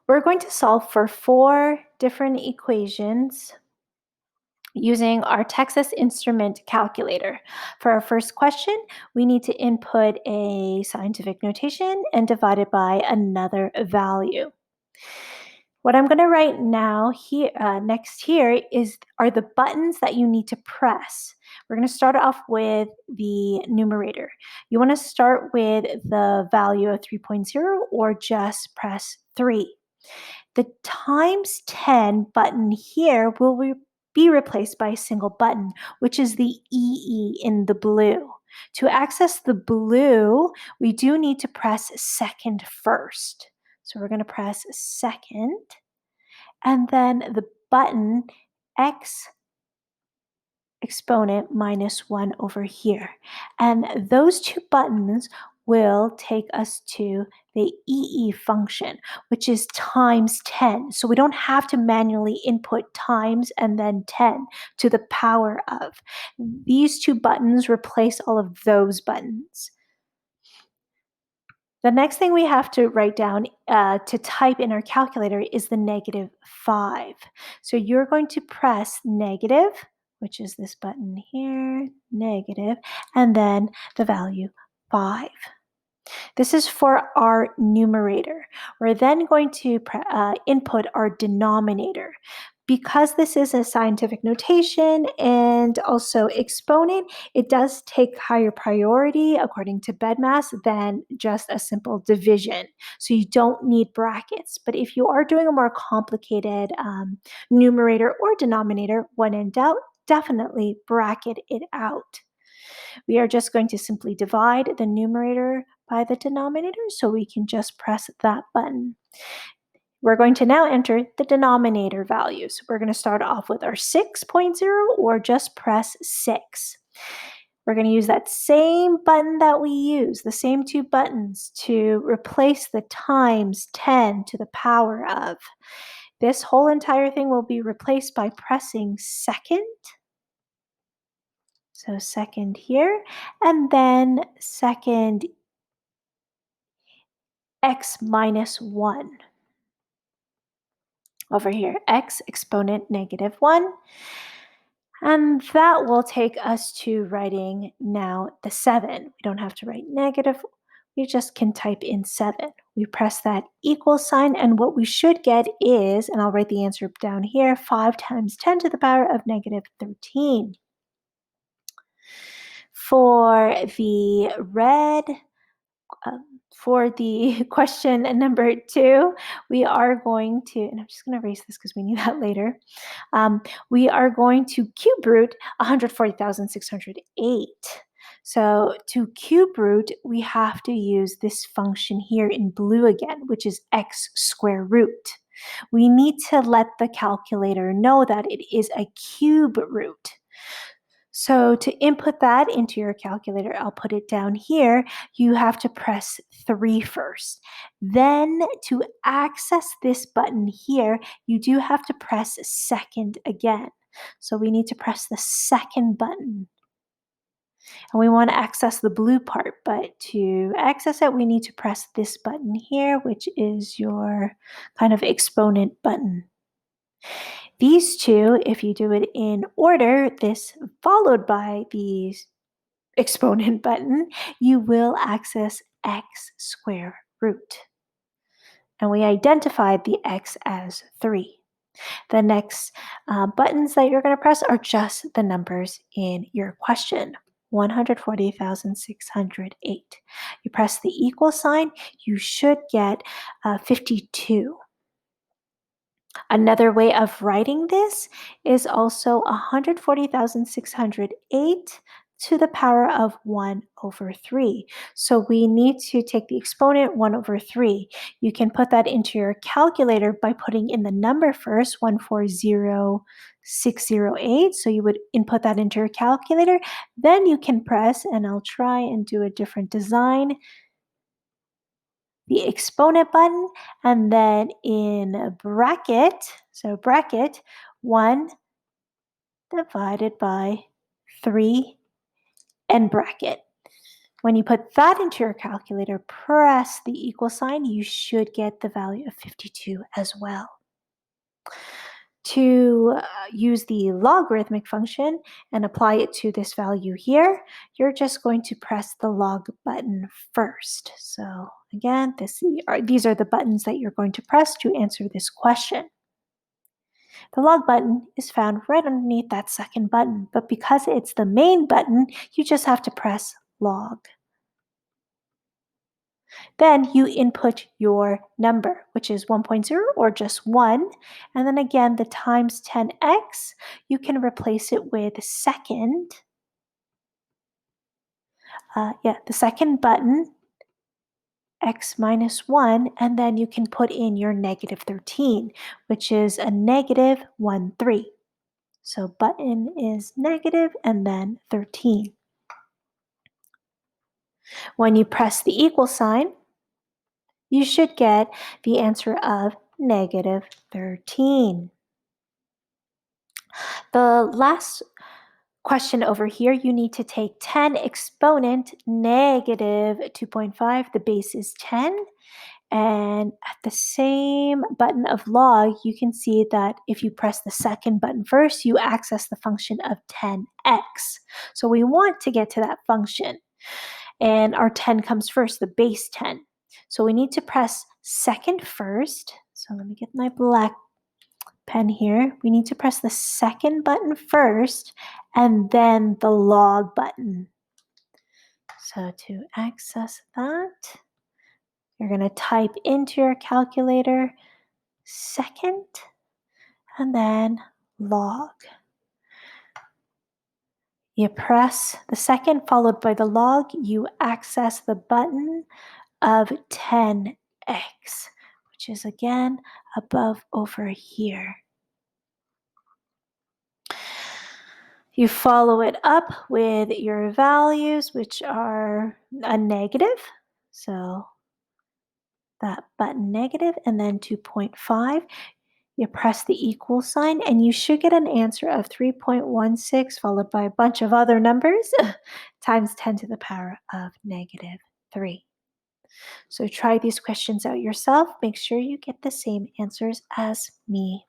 We're going to solve for 4 different equations using our Texas Instrument calculator. For our first question, we need to input a scientific notation and divide it by another value. What I'm going to write now here next here are the buttons that you need to press. We're going to start off with the numerator. You want to start with the value of 3.0 or just press 3. The times 10 button here will be replaced by a single button, which is the EE in the blue. To access the blue, we do need to press second first. So we're going to press second, and then the button X exponent minus 1 over here. And those 2 buttons will take us to the EE function, which is times 10. So we don't have to manually input times and then 10 to the power of. These 2 buttons replace all of those buttons. The next thing we have to write down to type in our calculator is the -5. So you're going to press negative, which is this button here, negative, and then the value 5. This is for our numerator. We're then going to input our denominator. Because this is a scientific notation and also exponent, it does take higher priority according to BEDMAS than just a simple division. So you don't need brackets. But if you are doing a more complicated numerator or denominator, when in doubt, definitely bracket it out. We are just going to simply divide the numerator by the denominator, so we can just press that button. We're going to now enter the denominator values. We're going to start off with our 6.0 or just press 6. We're going to use that same button that we use, the same 2 buttons, to replace the times 10 to the power of. This whole entire thing will be replaced by pressing second. So second here, and then second x minus 1. Over here, x exponent -1. And that will take us to writing now the 7. We don't have to write negative. We just can type in 7. We press that equal sign, and what we should get is, and I'll write the answer down here, 5 times 10 to the power of -13. For the red, for the question number 2, we are going to, and I'm just going to erase this because we need that later. We are going to cube root 140,608. So to cube root, we have to use this function here in blue again, which is x square root. We need to let the calculator know that it is a cube root. So to input that into your calculator, I'll put it down here. You have to press 3 first. Then to access this button here, you do have to press second again. So we need to press the second button. And we want to access the blue part, but to access it, we need to press this button here, which is your kind of exponent button. These 2, if you do it in order, this followed by the exponent button, you will access x square root. And we identified the x as 3. The next buttons that you're going to press are just the numbers in your question. 140,608. You press the equal sign, you should get 52. Another way of writing this is also 140,608 to the power of 1 over 3. So we need to take the exponent 1 over 3. You can put that into your calculator by putting in the number first, 140,608. So you would input that into your calculator. Then you can press, and I'll try and do a different design, the exponent button, and then in bracket, so bracket 1 divided by 3 and bracket. When you put that into your calculator, press the equal sign, you should get the value of 52 as well. To use the logarithmic function and apply it to this value here, you're just going to press the log button first. So again, these are the buttons that you're going to press to answer this question. The log button is found right underneath that second button, but because it's the main button, you just have to press log. Then you input your number, which is 1.0 or just 1. And then again, the times 10x, you can replace it with second. The second button, x minus 1, and then you can put in your negative 13, which is a negative 1, 3. So button is negative and then 13. When you press the equal sign, you should get the answer of negative 13. The last question over here, you need to take 10 exponent negative 2.5. The base is 10. And at the same button of log, you can see that if you press the second button first, you access the function of 10x. So we want to get to that function. And our 10 comes first, the base 10. So we need to press second first. So let me get my black pen here. We need to press the second button first and then the log button. So to access that, you're going to type into your calculator second and then log. You press the second followed by the log, you access the button of 10x, which is again above over here. You follow it up with your values, which are a negative. So that button negative and then 2.5. You press the equal sign and you should get an answer of 3.16 followed by a bunch of other numbers times 10 to the power of negative 3. So try these questions out yourself. Make sure you get the same answers as me.